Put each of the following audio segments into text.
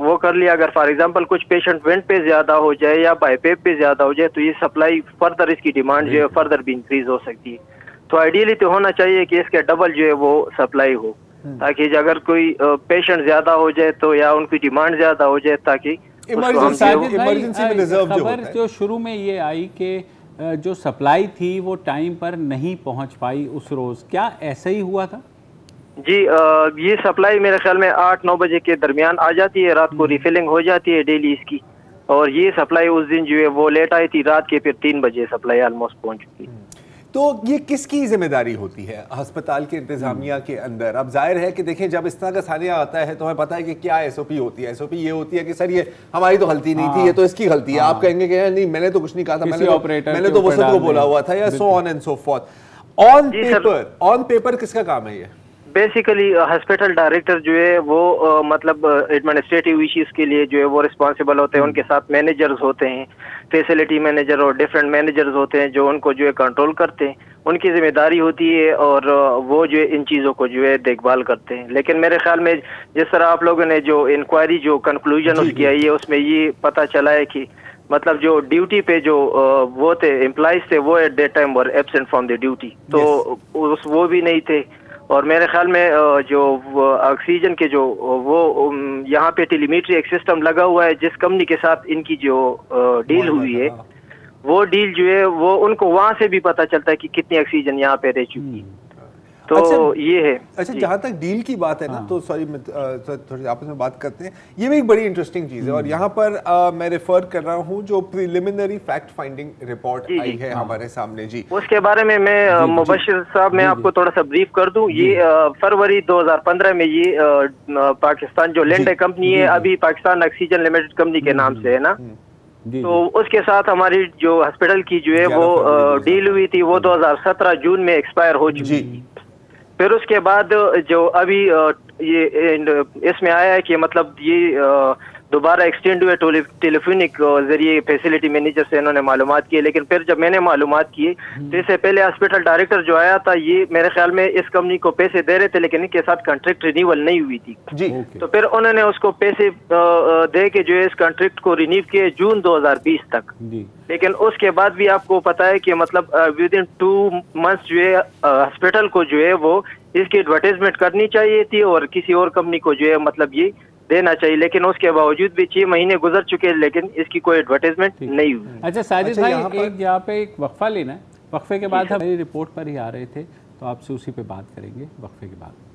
وہ کر لیا. اگر فار ایگزامپل کچھ پیشنٹ وینٹ پہ زیادہ ہو جائے یا بائی پیپ پہ زیادہ ہو جائے تو یہ سپلائی فردر اس کی ڈیمانڈ جو ہے فردر بھی انکریز ہو سکتی ہے. تو آئیڈیلی تو ہونا چاہیے کہ اس کے ڈبل جو ہے وہ سپلائی ہو, تاکہ اگر کوئی پیشنٹ زیادہ ہو جائے تو یا ان کی ڈیمانڈ زیادہ ہو جائے تاکہ ایمرجنسی میں ریزرو جو ہوتا ہے. جو شروع میں یہ آئی کہ جو سپلائی تھی وہ ٹائم پر نہیں پہنچ پائی اس روز, کیا ایسا ہی ہوا تھا؟ جی یہ سپلائی میرے خیال میں 8-9 بجے کے درمیان آ جاتی ہے, رات کو ریفلنگ ہو جاتی ہے ڈیلی اس کی, اور یہ سپلائی اس دن جو ہے وہ لیٹ آئی تھی, رات کے پھر 3 بجے سپلائی آلموسٹ پہنچ چکی. تو یہ کس کی ذمہ داری ہوتی ہے ہسپتال کے انتظامیہ کے اندر؟ اب ظاہر ہے کہ دیکھیں جب اس طرح کا سانحہ آتا ہے تو ہمیں پتہ ہے کہ کیا ایس او پی ہوتی ہے. ایس او پی یہ ہوتی ہے کہ سر یہ ہماری تو غلطی نہیں تھی, یہ تو اس کی غلطی ہے. آپ کہیں گے کہ نہیں میں نے تو کچھ نہیں کہا تھا, میں نے تو وسط کو بولا ہوا تھا, یا so on and so forth. On paper کس کا کام ہے یہ؟ بیسیکلی ہاسپٹل ڈائریکٹر جو ہے وہ مطلب ایڈمنسٹریٹو ایشوز کے لیے جو ہے وہ رسپانسبل ہوتے ہیں. ان کے ساتھ مینیجرز ہوتے ہیں, فیسلٹی مینیجر اور ڈفرینٹ مینیجرز ہوتے ہیں جو ان کو جو ہے کنٹرول کرتے ہیں. ان کی ذمہ داری ہوتی ہے اور وہ جو ہے ان چیزوں کو جو ہے دیکھ بھال کرتے ہیں. لیکن میرے خیال میں جس طرح آپ لوگوں نے جو انکوائری جو کنکلوژن اس کی آئی ہے اس میں یہ پتہ چلا ہے کہ مطلب جو ڈیوٹی پہ جو وہ تھے امپلائیز تھے وہ at that time were absent from the duty, تو وہ بھی نہیں تھے. اور میرے خیال میں جو آکسیجن کے جو وہ یہاں پہ ٹیلی میٹری ایک سسٹم لگا ہوا ہے, جس کمپنی کے ساتھ ان کی جو ڈیل ہوئی ہے وہ ڈیل جو ہے وہ ان کو وہاں سے بھی پتہ چلتا ہے کہ کتنی آکسیجن یہاں پہ رہ چکی ہے. تو یہ ہے. اچھا جہاں تک ڈیل کی بات ہے نا, تو سوری تھوڑی آپس میں بات کرتے ہیں, یہ بھی ایک بڑی انٹرسٹنگ چیز ہے. اور یہاں پر میں ریفر کر رہا ہوں جو پریلیمنری فیکٹ فائنڈنگ رپورٹ آئی ہے ہمارے سامنے. جی اس کے بارے میں مبشر صاحب میں آپ کو تھوڑا سا بریف کر دوں. یہ فروری 2015 میں یہ پاکستان جو لینڈ کمپنی ہے, ابھی پاکستان آکسیجن لمیٹڈ کمپنی کے نام سے ہے نا, تو اس کے ساتھ ہماری جو ہاسپٹل کی جو ہے وہ ڈیل ہوئی تھی وہ 2017 جون میں ایکسپائر ہو چکی تھی. پھر اس کے بعد جو ابھی یہ اس میں آیا ہے کہ مطلب یہ دوبارہ ایکسٹینڈ ہوئے ٹیلیفونک ذریعے فیسلٹی مینیجر سے انہوں نے معلومات کی. لیکن پھر جب میں نے معلومات کی تو اس سے پہلے ہاسپٹل ڈائریکٹر جو آیا تھا یہ میرے خیال میں اس کمپنی کو پیسے دے رہے تھے لیکن ان کے ساتھ کنٹریکٹ رینیول نہیں ہوئی تھی. تو پھر انہوں نے اس کو پیسے دے کے جو ہے اس کنٹریکٹ کو رینیو کیے جون 2020 تک. لیکن اس کے بعد بھی آپ کو پتا ہے کہ مطلب ود ان 2 months جو ہے ہاسپٹل کو جو ہے وہ اس کی ایڈورٹائزمنٹ کرنی چاہیے تھی اور کسی اور کمپنی کو جو ہے مطلب یہ دینا چاہیے. لیکن اس کے باوجود بھی 6 مہینے گزر چکے لیکن اس کی کوئی ایڈورٹائزمنٹ نہیں ہوئی. اچھا ساجد بھائی ایک یہاں پہ ایک وقفہ لینا ہے, وقفے کے بعد ہم میری رپورٹ پر ہی آ رہے تھے تو آپ سے اسی پہ بات کریں گے وقفے کے بعد.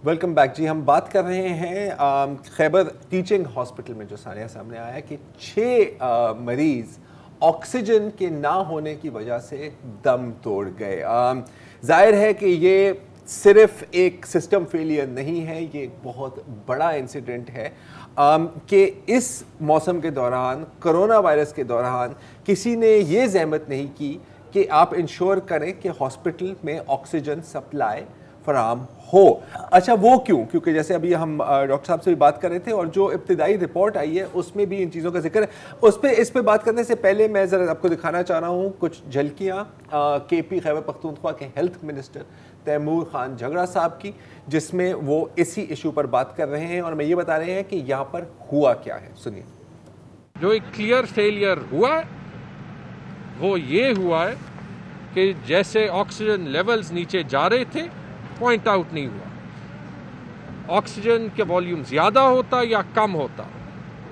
Welcome back. جی ہم بات کر رہے ہیں خیبر ٹیچنگ ہاسپٹل میں جو سانحہ سامنے آیا کہ 6 مریض آکسیجن کے نہ ہونے کی وجہ سے دم توڑ گئے. ظاہر ہے کہ یہ صرف ایک سسٹم فیلئر نہیں ہے, یہ ایک بہت بڑا انسیڈنٹ ہے کہ اس موسم کے دوران, کرونا وائرس کے دوران کسی نے یہ زحمت نہیں کی کہ آپ انشور کریں کہ ہاسپٹل میں آکسیجن سپلائی فراہم ہو. اچھا وہ کیوں؟ کیونکہ جیسے ابھی ہم ڈاکٹر صاحب سے بھی بات کر رہے تھے اور جو ابتدائی رپورٹ آئی ہے اس میں بھی ان چیزوں کا ذکر ہے. اس پہ بات کرنے سے پہلے میں ذرا آپ کو دکھانا چاہ رہا ہوں کچھ جھلکیاں کے پی خیبر پختونخوا کے ہیلتھ منسٹر تیمور خان جھگڑا صاحب کی, جس میں وہ اسی ایشو پر بات کر رہے ہیں اور میں یہ بتا رہے ہیں کہ یہاں پر ہوا کیا ہے. سنیے. جو ایک کلیئر فیلئر ہوا ہے وہ یہ ہوا ہے کہ جیسے آکسیجن لیولز نیچے جا رہے تھے پوائنٹ آؤٹ نہیں ہوا. آکسیجن کے والیوم زیادہ ہوتا یا کم ہوتا,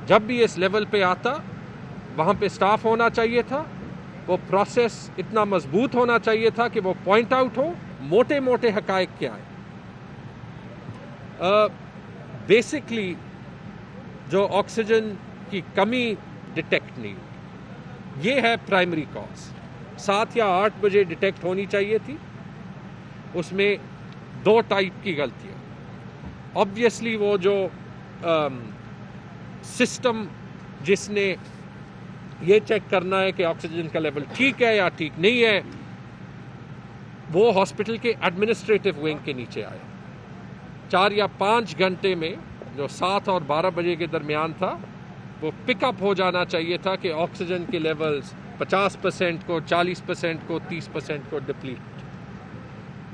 جب بھی اس لیول پہ آتا وہاں پہ سٹاف ہونا چاہیے تھا, وہ پروسیس اتنا مضبوط ہونا چاہیے تھا کہ وہ پوائنٹ آؤٹ ہو. موٹے موٹے حقائق کیا ہیں؟ بیسکلی جو آکسیجن کی کمی ڈیٹیکٹ نہیں ہوئی, یہ ہے پرائمری کاز. 7 یا 8 بجے ڈیٹیکٹ ہونی چاہیے تھی. اس میں 2 ٹائپ کی غلطیاں. آبویسلی وہ جو سسٹم جس نے یہ چیک کرنا ہے کہ آکسیجن کا لیول ٹھیک ہے یا ٹھیک نہیں ہے, وہ ہاسپٹل کے ایڈمنسٹریٹو ونگ کے نیچے آیا. 4 یا 5 گھنٹے میں جو 7 اور 12 بجے کے درمیان تھا وہ پک اپ ہو جانا چاہیے تھا کہ آکسیجن کے لیولز 50% کو, 40% کو, 30% کو ڈپلیٹ.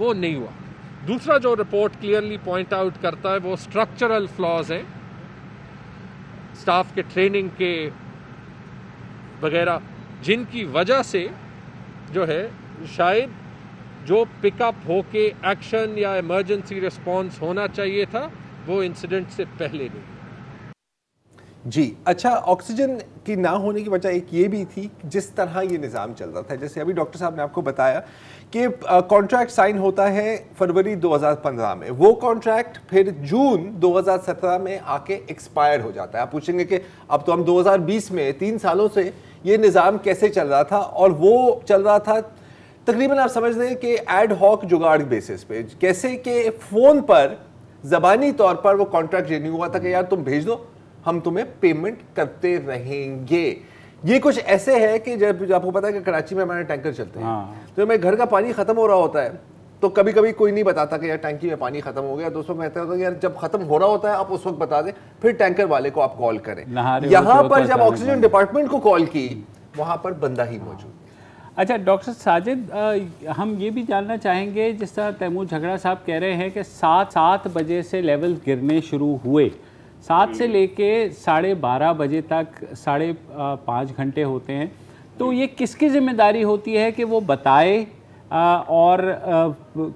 وہ نہیں ہوا. دوسرا جو رپورٹ کلیئرلی پوائنٹ آؤٹ کرتا ہے وہ اسٹرکچرل فلاز ہیں, اسٹاف کے ٹریننگ کے وغیرہ, جن کی وجہ سے جو ہے شاید جو پک اپ ہو کے ایکشن یا ایمرجنسی رسپانس ہونا چاہیے تھا وہ انسیڈنٹ سے پہلے نہیں. جی اچھا, آکسیجن کی نہ ہونے کی وجہ ایک یہ بھی تھی جس طرح یہ نظام چل رہا تھا. جیسے ابھی ڈاکٹر صاحب نے آپ کو بتایا کہ کانٹریکٹ سائن ہوتا ہے فروری 2015 میں, وہ کانٹریکٹ پھر جون 2017 میں آ کے ایکسپائر ہو جاتا ہے. آپ پوچھیں گے کہ اب تو ہم 2020 میں 3 سالوں سے یہ نظام کیسے چل رہا تھا, اور وہ چل رہا تھا تقریباً آپ سمجھ لیں کہ ایڈ ہاک جگاڑ بیسس پہ, کیسے کہ فون پر زبانی طور پر وہ کانٹریکٹ رینیو ہوا تھا کہ یار تم بھیج دو, ہم تمہیں پیمنٹ کرتے رہیں گے. یہ کچھ ایسے ہے کہ جب آپ کو پتا ہے کہ کراچی میں ہمارے ٹینکر چلتے ہیں, تو میں گھر کا پانی ختم ہو رہا ہوتا ہے تو کبھی کبھی کوئی نہیں بتاتا کہ یار ٹینکی میں پانی ختم ہو گیا, تو اس وقت کہتے ہیں یار جب ختم ہو رہا ہوتا ہے آپ اس وقت بتا دیں, پھر ٹینکر والے کو آپ کال کریں. یہاں پر جب آکسیجن ڈپارٹمنٹ کو کال کی وہاں پر بندہ ہی موجود. اچھا ڈاکٹر ساجد, ہم یہ بھی جاننا چاہیں گے, جس طرح تیمور جھگڑا صاحب کہہ رہے ہیں کہ 7 بجے سے لیول گرنے شروع ہوئے, 7 سے لے کے 12:30 بجے تک 5.5 گھنٹے ہوتے ہیں, تو یہ کس کی ذمہ داری ہوتی ہے کہ وہ بتائے اور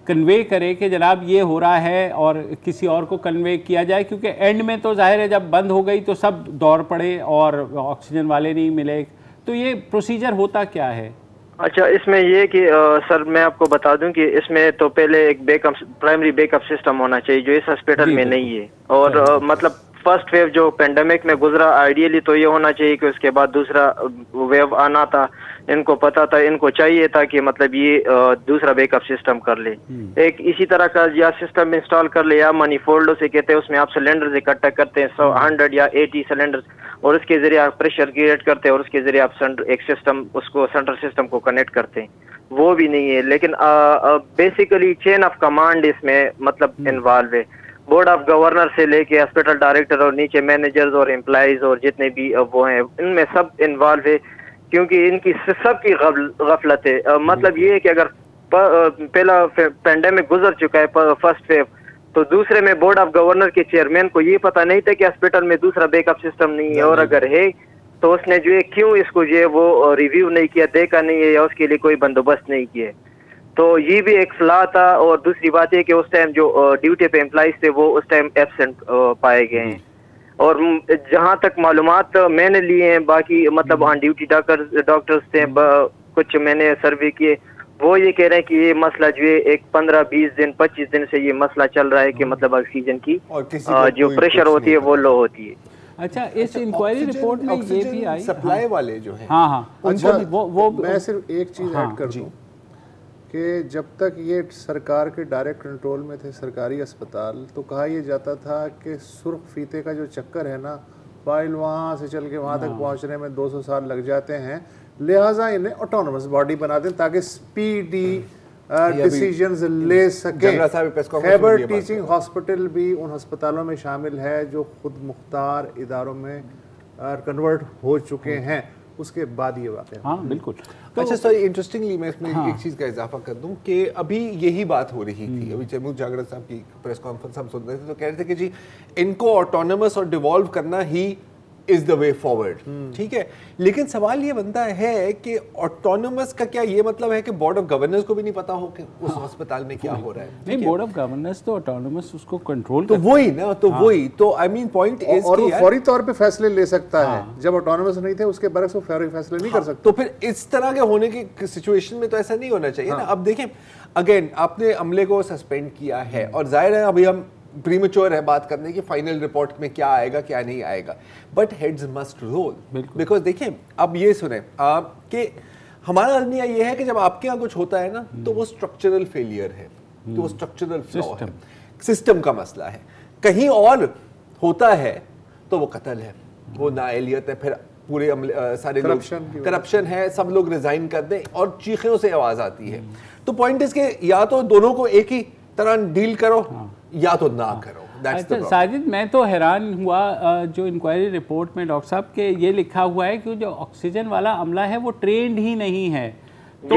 کنوے کرے کہ جناب یہ ہو رہا ہے, اور کسی اور کو کنوے کیا جائے, کیونکہ اینڈ میں تو ظاہر ہے جب بند ہو گئی تو سب دوڑ پڑے اور آکسیجن والے نہیں ملے, تو یہ پروسیجر ہوتا کیا ہے؟ اچھا, اس میں یہ کہ سر میں آپ کو بتا دوں کہ اس میں تو پہلے ایک پرائمری بیک اپ سسٹم ہونا چاہیے جو اس ہاسپٹل میں نہیں ہے, اور مطلب فرسٹ ویو جو پینڈیمک میں گزرا آئیڈیلی تو یہ ہونا چاہیے کہ اس کے بعد دوسرا ویو آنا تھا, ان کو پتا تھا, ان کو چاہیے تھا کہ مطلب یہ دوسرا بیک اپ سسٹم کر لے, ایک اسی طرح کا یا سسٹم انسٹال کر لے, یا منی فولڈو سے کہتے ہیں, اس میں آپ سلینڈرز اکٹھا کرتے ہیں 100 یا 80 سلینڈرز, اور اس کے ذریعے آپ پریشر کریٹ کرتے ہیں, اور اس کے ذریعے آپ ایک سسٹم اس کو سینٹرل سسٹم کو کنیکٹ کرتے ہیں, وہ بھی نہیں ہے. لیکن بیسیکلی چین آف کمانڈ اس میں مطلب انوالو ہے, بورڈ آف گورنر سے لے کے ہاسپٹل ڈائریکٹر اور نیچے مینیجرز اور امپلائیز اور جتنے بھی وہ ہیں ان میں سب انوالو ہے, کیونکہ ان کی سب کی غفلت ہے. مطلب یہ ہے کہ اگر پہلا پینڈیمک گزر چکا ہے فرسٹ ویو, تو دوسرے میں بورڈ آف گورنر کے چیئرمین کو یہ پتہ نہیں تھا کہ ہاسپٹل میں دوسرا بیک اپ سسٹم نہیں ہے, اور اگر ہے تو اس نے جو ہے کیوں اس کو جو ہے وہ ریویو نہیں کیا, دیکھا نہیں ہے, یا اس کے لیے کوئی بندوبست نہیں کیا. تو یہ بھی ایک فلا تھا. اور دوسری بات یہ کہ اس ٹائم جو ڈیوٹی پہ امپلائیز تھے وہ اس ٹائم ایبسنٹ پائے گئے ہیں, اور جہاں تک معلومات میں نے لیے ہیں, باقی مطلب آن ڈیوٹی ڈاکٹرز تھے, کچھ میں نے سروے کیے, وہ یہ کہہ رہے ہیں کہ یہ مسئلہ جو ہے ایک 15-20 دن 25 دن سے یہ مسئلہ چل رہا ہے کہ مطلب آکسیجن کی جو پریشر ہوتی ہے وہ لو ہوتی ہے. اچھا, اس انکوائری رپورٹ میں یہ بھی آئی سپلائی والے جو ہیں, ہاں وہ میں صرف ایک چیز ایڈ کر دوں کہ جب تک یہ سرکار کے ڈائریکٹ کنٹرول میں تھے سرکاری اسپتال, تو کہا یہ جاتا تھا کہ سرخ فیتے کا جو چکر ہے نا, فائل وہاں سے چل کے وہاں تک پہنچنے میں 200 سال لگ جاتے ہیں, لہٰذا انہیں آٹونومس باڈی بنا دیں تاکہ سپیڈی ڈیسیجنز لے سکیں. خیبر ٹیچنگ ہاسپٹل بھی ان ہسپتالوں میں شامل ہے جو خود مختار اداروں میں کنورٹ ہو چکے ہیں. اس کے بعد یہ واقعہ. ہاں بالکل. اچھا سر, انٹرسٹنگلی میں اس میں ایک چیز کا اضافہ کر دوں کہ ابھی یہی بات ہو رہی تھی, ابھی تیمور جھگڑا صاحب کی پریس کانفرنس ہم سن رہے تھے, تو کہہ رہے تھے کہ جی ان کو آٹونومس اور ڈیوالو کرنا ہی از دا وے فارورڈ, ٹھیک ہے. لیکن سوال یہ بنتا ہے کہ آٹونومس کا کیا یہ مطلب ہے کہ بورڈ آف گورننس کو بھی نہیں پتا ہو کہ اس ہسپتال میں کیا ہو رہا ہے؟ نہیں, بورڈ آف گورننس تو آٹونومس اس کو کنٹرول, تو وہی نا, تو وہی تو آئی مین پوائنٹ از, اور وہ فوری طور پہ فیصلے لے سکتا ہے. جب آٹونومس نہیں تھے اس کے برعکس وہ فوری فیصلے نہیں کر سکتا. تو پھر اس طرح کے ہونے کی سچویشن میں تو ایسا نہیں ہونا چاہیے نا. اب دیکھیں اگین آپ نے عملے کو سسپینڈ کیا ہے, اور ظاہر ہے ابھی ہم پریمیچور ہے بات کرنے کی فائنل رپورٹ میں کیا آئے گا کیا نہیں آئے گا, but heads must roll. Because دیکھیں اب یہ سنیں کہ ہمارا المیہ یہ ہے کہ جب آپ کے یہاں کچھ ہوتا ہے نا تو وہ اسٹرکچرل فیلئر ہے, تو وہ اسٹرکچرل فلا ہے, سسٹم کا مسئلہ ہے. کہیں اور ہوتا ہے تو وہ قتل ہے, وہ نااہلیت ہے, پھر پورے سارے کرپشن ہے, سب لوگ ریزائن کر دیں اور چیخوں سے آواز آتی ہے. تو پوائنٹ اس کہ یا تو دونوں کو ایک ہی طرح ڈیل کرو یا تو نہ کرو. ساجد, میں تو حیران ہوا جو انکوائری رپورٹ میں ڈاکٹر صاحب کے یہ لکھا ہوا ہے کہ جو آکسیجن والا عملہ ہے وہ ٹرینڈ ہی نہیں ہے. تو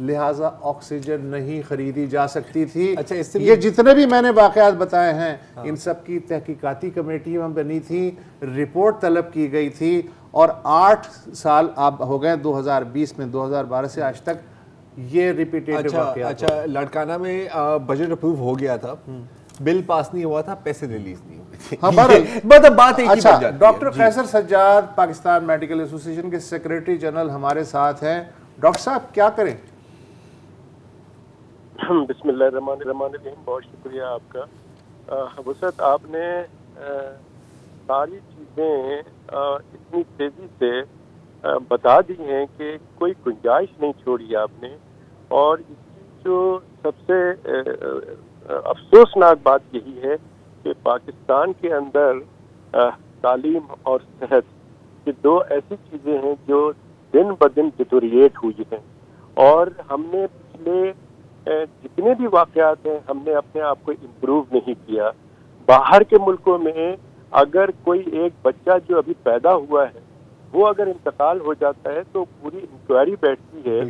لہٰذا آکسیجن نہیں خریدی جا سکتی تھی. اچھا اس سے یہ جتنے بھی میں نے واقعات بتائے ہیں ان سب کی تحقیقاتی کمیٹیاں بنی تھی, رپورٹ طلب کی گئی تھی, اور 8 سال اب ہو گئے 2020 میں 2012 سے آج تک یہ ریپیٹیٹو واقعات. اچھا لاڑکانہ میں بجٹ اپروو ہو گیا تھا, بل پاس نہیں ہوا تھا, پیسے ریلیز نہیں ہوئے تھے. ہاں بات ایک ہی بن جاتی ہے. ڈاکٹر قیصر سجاد پاکستان میڈیکل ایسوسی ایشن کے سیکریٹری جنرل ہمارے ساتھ ہیں. ڈاکٹر صاحب کیا کریں؟ بسم اللہ الرحمن الرحیم. بہت شکریہ آپ کا. وسعت آپ نے ساری چیزیں اتنی تیزی سے بتا دی ہیں کہ کوئی گنجائش نہیں چھوڑی آپ نے. اور اس کی جو سب سے افسوسناک بات یہی ہے کہ پاکستان کے اندر تعلیم اور صحت یہ دو ایسی چیزیں ہیں جو دن بدن ڈیٹوریٹ ہوئی ہیں. اور ہم نے پچھلے جتنے بھی واقعات ہیں ہم نے اپنے آپ کو امپروو نہیں کیا. باہر کے ملکوں میں اگر کوئی ایک بچہ جو ابھی پیدا ہوا ہے وہ اگر انتقال ہو جاتا ہے تو پوری انکوائری بیٹھتی ہے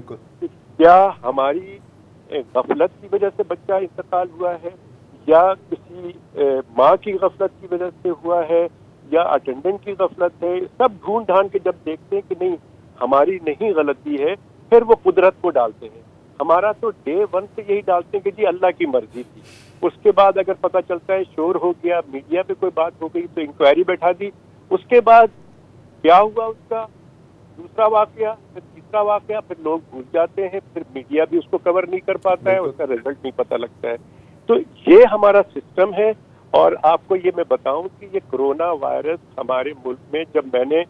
کہ کیا ہماری غفلت کی وجہ سے بچہ انتقال ہوا ہے, یا کسی ماں کی غفلت کی وجہ سے ہوا ہے, یا اٹینڈنٹ کی غفلت ہے. سب ڈھونڈ ڈھانڈ کے جب دیکھتے ہیں کہ نہیں ہماری نہیں غلطی ہے, پھر وہ قدرت کو ڈالتے ہیں. ہمارا تو ڈے 1 سے یہی ڈالتے ہیں کہ جی اللہ کی مرضی تھی. اس کے بعد اگر پتہ چلتا ہے شور ہو گیا, میڈیا پہ کوئی بات ہو گئی تو انکوائری بیٹھا دی. اس کے بعد کیا ہوا اس کا دوسرا واقعہ, پھر تیسرا واقعہ, پھر لوگ بھول جاتے ہیں, پھر میڈیا بھی اس کو کور نہیں کر پاتا ہے, اس کا رزلٹ نہیں پتہ لگتا ہے. تو یہ ہمارا سسٹم ہے. اور آپ کو یہ میں بتاؤں کہ یہ کرونا وائرس ہمارے ملک میں جب میں نے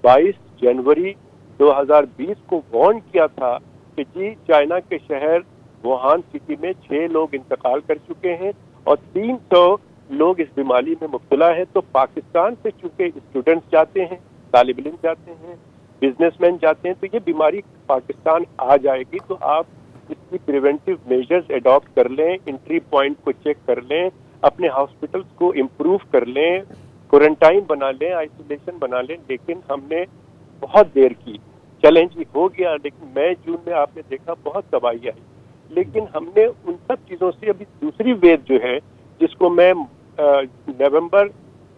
22 جنوری 2020 کو وارن کیا تھا کہ جی چائنا کے شہر ووہان سٹی میں 6 لوگ انتقال کر چکے ہیں اور 300 لوگ اس بیماری میں مبتلا ہیں, تو پاکستان سے چونکہ اسٹوڈنٹس جاتے ہیں, طالب علم جاتے ہیں, بزنس مین جاتے ہیں, تو یہ بیماری پاکستان آ جائے گی. تو آپ اس کی پریونٹیو میجرز اڈاپٹ کر لیں, انٹری پوائنٹ کو چیک کر لیں, اپنے ہاسپٹلس کو امپروو کر لیں, کوارنٹائن بنا لیں, آئسولیشن بنا لیں. لیکن ہم نے بہت دیر کی, چیلنج ہو گیا, لیکن مئی جون میں آپ نے دیکھا بہت تباہی آئی. لیکن ہم نے ان سب چیزوں سے ابھی دوسری ویو جو ہے جس کو میں نومبر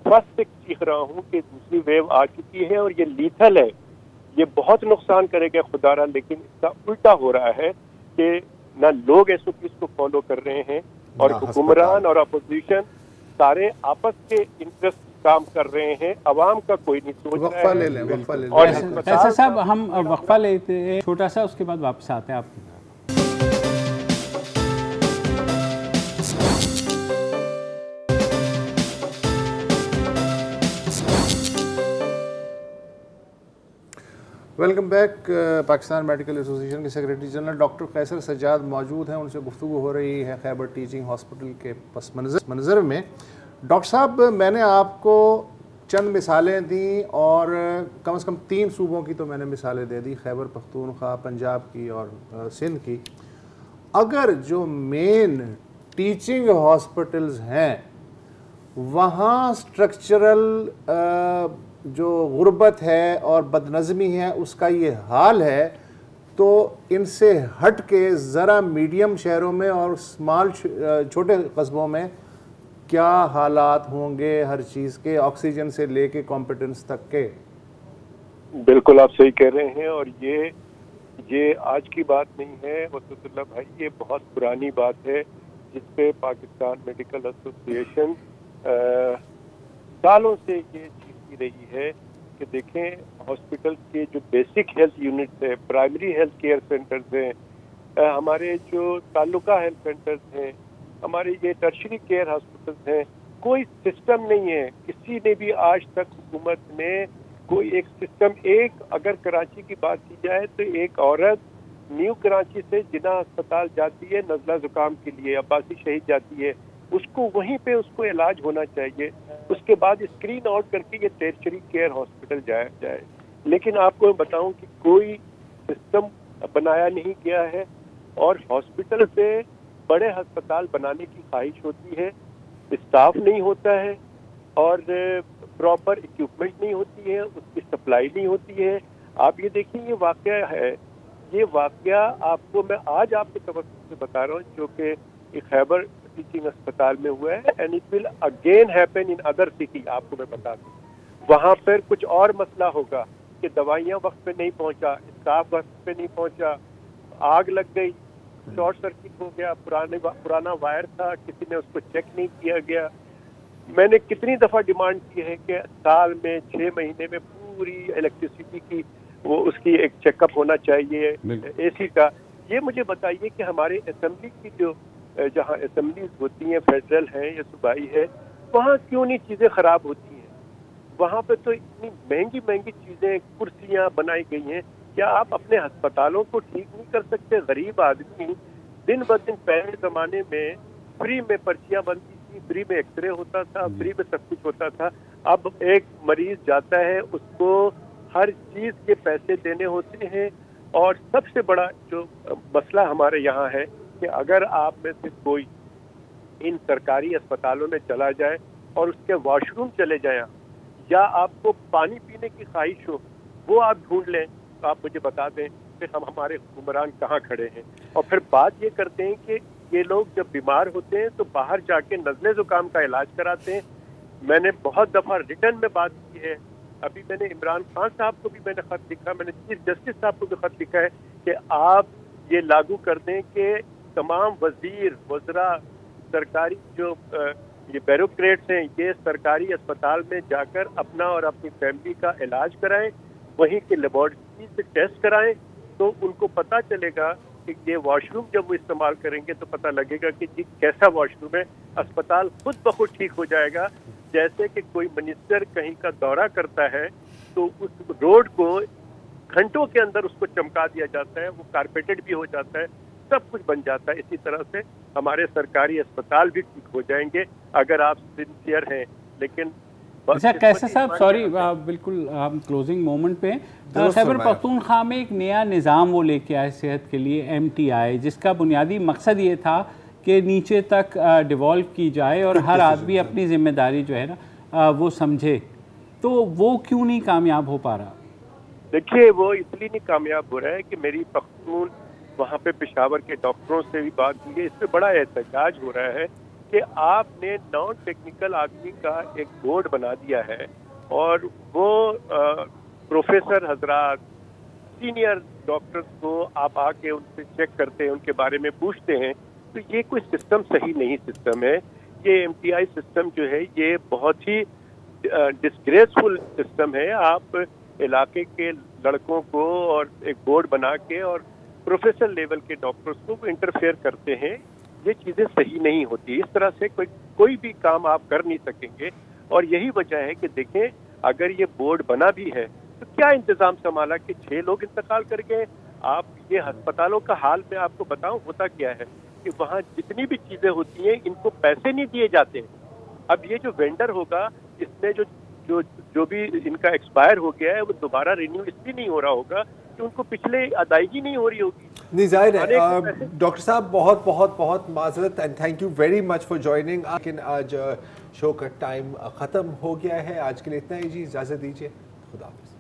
1 سے سیکھ رہا ہوں کہ دوسری ویو آ چکی ہے اور یہ لیتھل ہے, یہ بہت نقصان کرے گا خدا را. لیکن اس کا الٹا ہو رہا ہے کہ نہ لوگ ایس او پیز کو فالو کر رہے ہیں اور حکمران اور اپوزیشن سارے آپس کے انٹرسٹ کام کر رہے ہیں, عوام کا کوئی نہیں سوچ رہا ہے. وقفہ لے لیں. اور ایسا صاحب ہم وقفہ لیتے ہیں چھوٹا سا, اس کے بعد واپس آتے ہیں آپ کی. Welcome back. پاکستان میڈیکل ایسوسی ایشن کے سیکریٹری جنرل ڈاکٹر قیصر سجاد موجود ہیں, ان سے گفتگو ہو رہی ہے خیبر ٹیچنگ ہاسپٹل کے پس منظر میں. ڈاکٹر صاحب میں نے آپ کو چند مثالیں دیں اور کم از کم 3 صوبوں کی تو میں نے مثالیں دے دی, خیبر پختونخوا, پنجاب کی اور سندھ کی. اگر جو مین ٹیچنگ ہاسپٹلز ہیں وہاں سٹرکچرل جو غربت ہے اور بدنظمی ہے اس کا یہ حال ہے, تو ان سے ہٹ کے ذرا میڈیم شہروں میں اور چھوٹے قصبوں میں کیا حالات ہوں گے ہر چیز کے, آکسیجن سے لے کے کمپیٹنس تک کے؟ بالکل آپ صحیح کہہ رہے ہیں. اور یہ آج کی بات نہیں ہے وسعت اللہ بھائی, یہ بہت پرانی بات ہے جس پہ پاکستان میڈیکل ایسوسی ایشن سالوں سے یہ چیز کی رہی ہے کہ دیکھیں ہاسپٹل کے جو بیسک ہیلتھ یونٹس ہیں, پرائمری ہیلتھ کیئر سینٹرز ہیں, ہمارے جو تعلقہ ہیلتھ سینٹرز ہیں, ہمارے یہ ٹرشری کیئر ہاسپٹلز ہیں, کوئی سسٹم نہیں ہے. کسی نے بھی آج تک حکومت نے کوئی ایک سسٹم, ایک اگر کراچی کی بات کی جائے تو ایک عورت نیو کراچی سے جناح ہسپتال جاتی ہے نزلہ زکام کے لیے, عباسی شہید جاتی ہے, اس کو وہیں پہ اس کو علاج ہونا چاہیے, اس کے بعد اسکرین آؤٹ کر کے یہ ٹیرشری کیئر ہاسپٹل جائے. لیکن آپ کو میں بتاؤں کہ کوئی سسٹم بنایا نہیں گیا ہے, اور ہاسپٹل سے بڑے ہسپتال بنانے کی خواہش ہوتی ہے, اسٹاف نہیں ہوتا ہے اور پراپر اکوپمنٹ نہیں ہوتی ہے, اس کی سپلائی نہیں ہوتی ہے. آپ یہ دیکھیں یہ واقعہ ہے یہ واقعہ آپ کو میں آج آپ کے توقع سے بتا رہا ہوں جو کہ خیبر ٹیچنگ اسپتال میں ہوا ہے، and it will again happen in other city. آپ کو میں بتا دوں وہاں پر کچھ اور مسئلہ ہوگا کہ دوائیاں وقت پہ نہیں پہنچا، اسٹاف وقت پہ نہیں پہنچا، آگ لگ گئی، شارٹ سرکٹ ہو گیا، پرانا وائر تھا، کسی نے اس کو چیک نہیں کیا گیا. میں نے کتنی دفعہ ڈیمانڈ کی ہے کہ سال میں 6 مہینے میں پوری الیکٹریسٹی کی وہ اس کی ایک چیک اپ ہونا چاہیے اے سی کا. یہ مجھے بتائیے کہ ہمارے اسمبلی کی جو جہاں اسمبلیز ہوتی ہیں فیڈرل ہیں یا صوبائی ہے وہاں کیوں نہیں چیزیں خراب ہوتی ہیں؟ وہاں پہ تو اتنی مہنگی مہنگی چیزیں کرسیاں بنائی گئی ہیں. کیا آپ اپنے ہسپتالوں کو ٹھیک نہیں کر سکتے؟ غریب آدمی دن بدن پہلے زمانے میں فری میں پرچیاں بنتی تھی، فری میں ایکس رے ہوتا تھا، فری میں سب کچھ ہوتا تھا. اب ایک مریض جاتا ہے اس کو ہر چیز کے پیسے دینے ہوتے ہیں. اور سب سے بڑا جو مسئلہ ہمارے یہاں ہے کہ اگر آپ میں سے کوئی ان سرکاری اسپتالوں میں چلا جائے اور اس کے واش روم چلے جائیں یا آپ کو پانی پینے کی خواہش ہو وہ آپ ڈھونڈ لیں تو آپ مجھے بتا دیں کہ ہمارے حکمران کہاں کھڑے ہیں. اور پھر بات یہ کرتے ہیں کہ یہ لوگ جب بیمار ہوتے ہیں تو باہر جا کے نزلے زکام کا علاج کراتے ہیں. میں نے بہت دفعہ ریٹرن میں بات کی ہے. ابھی میں نے عمران خان صاحب کو بھی میں نے خط لکھا، میں نے چیف جسٹس صاحب کو بھی خط لکھا ہے کہ آپ یہ لاگو کر دیں کہ تمام وزیر وزراء سرکاری جو یہ بیوروکریٹس ہیں یہ سرکاری اسپتال میں جا کر اپنا اور اپنی فیملی کا علاج کرائیں، وہیں کے لیبارٹری سے ٹیسٹ کرائیں تو ان کو پتہ چلے گا کہ یہ واش روم جب وہ استعمال کریں گے تو پتہ لگے گا کہ جی کیسا واش روم ہے. اسپتال خود بخود ٹھیک ہو جائے گا. جیسے کہ کوئی منسٹر کہیں کا دورہ کرتا ہے تو اس روڈ کو گھنٹوں کے اندر اس کو چمکا دیا جاتا ہے، وہ کارپیٹڈ بھی ہو جاتا ہے، سب کچھ بن جاتا ہے. اسی طرح سے ہمارے سرکاری اسپتال بھی ٹھیک ہو جائیں گے اگر آپ سنسیئر ہیں. لیکن اچھا کیسے صاحب سوری بالکل ہم کلوزنگ مومنٹ پہ خیبر پختونخوا میں ایک نیا نظام وہ لے کے آئے صحت کے لیے MTI، جس کا بنیادی مقصد یہ تھا کہ نیچے تک ڈیوالو کی جائے اور ہر آدمی اپنی ذمہ داری جو ہے نا وہ سمجھے. تو وہ کیوں نہیں کامیاب ہو پا رہا؟ دیکھیے وہ اس لیے نہیں کامیاب ہو رہا ہے کہ میری پختون وہاں پہ پشاور کے ڈاکٹروں سے بھی بات کی ہے. اس پہ بڑا احتجاج ہو رہا ہے کہ آپ نے نان ٹیکنیکل آدمی کا ایک بورڈ بنا دیا ہے اور وہ پروفیسر حضرات سینئر ڈاکٹرز کو آپ آ کے ان سے چیک کرتے ہیں، ان کے بارے میں پوچھتے ہیں. تو یہ کوئی سسٹم صحیح نہیں سسٹم ہے. یہ MTI سسٹم جو ہے یہ بہت ہی ڈسگریسفل سسٹم ہے. آپ علاقے کے لڑکوں کو اور ایک بورڈ بنا کے اور پروفیسر لیول کے ڈاکٹرز کو انٹرفیئر کرتے ہیں. یہ چیزیں صحیح نہیں ہوتی. اس طرح سے کوئی بھی کام آپ کر نہیں سکیں گے. اور یہی وجہ ہے کہ دیکھیں اگر یہ بورڈ بنا بھی ہے تو کیا انتظام سنبھالا کہ 6 لوگ انتقال کر گئے. آپ یہ ہسپتالوں کا حال میں آپ کو بتاؤں ہوتا کیا ہے کہ وہاں جتنی بھی چیزیں ہوتی ہیں ان کو پیسے نہیں دیے جاتے. اب یہ جو وینڈر ہوگا اس میں جو بھی ان کا ایکسپائر ہو گیا ہے وہ دوبارہ رینیو اس لیے نہیں ہو رہا ہوگا کہ ان کو پچھلے ادائیگی نہیں ہو رہی ہوگی. نہیں ظاہر ہے. ڈاکٹر صاحب بہت بہت بہت معذرت and thank you very much for joining. لیکن آج شو کا ٹائم ختم ہو گیا ہے. آج کے لیے اتنا ہی جی، اجازت دیجیے. خدا حافظ.